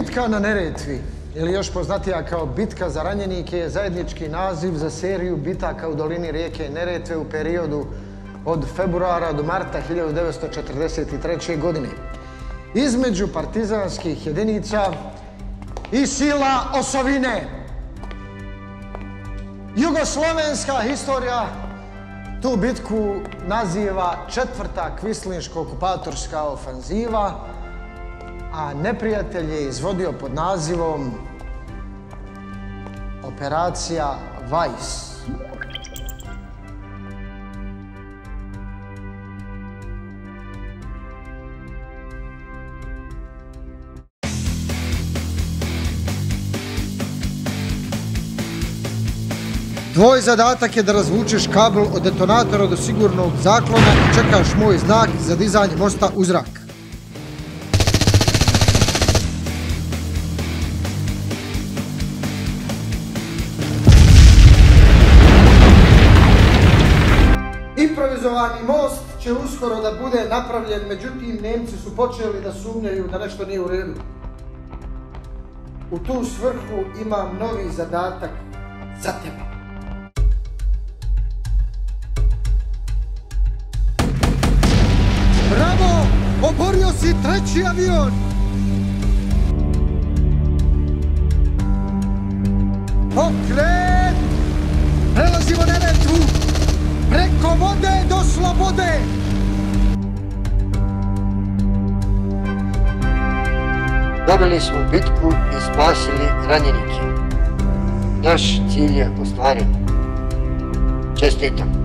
Bitka na Neretvi, ili još poznatija kao Bitka za ranjenike, je zajednički naziv za seriju bitaka u dolini rijeke Neretve u periodu od februara do marta 1943. godine između partizanskih jedinica i sila osovine. Jugoslovenska historija tu bitku naziva četvrta kvislinško-okupatorska ofanziva, a neprijatelj je izvodio pod nazivom Operacija Vajs. Tvoj zadatak je da razvučeš kabel od detonatora do sigurnog zaklona i čekaš moj znak za dizanje mosta u zrak. Improvizovani most će uskoro da bude napravljen, međutim Nemci su počeli da sumnjaju da nešto nije u redu. U tu svrhu imam novi zadatak za tebe. Bravo! Oborio si treći avion! Okret! Prelazimo Neretvu! Preko vode do slobode! Dobili smo bitku i spasili ranjenike. Naš cilj je ostvaren. Čestitam!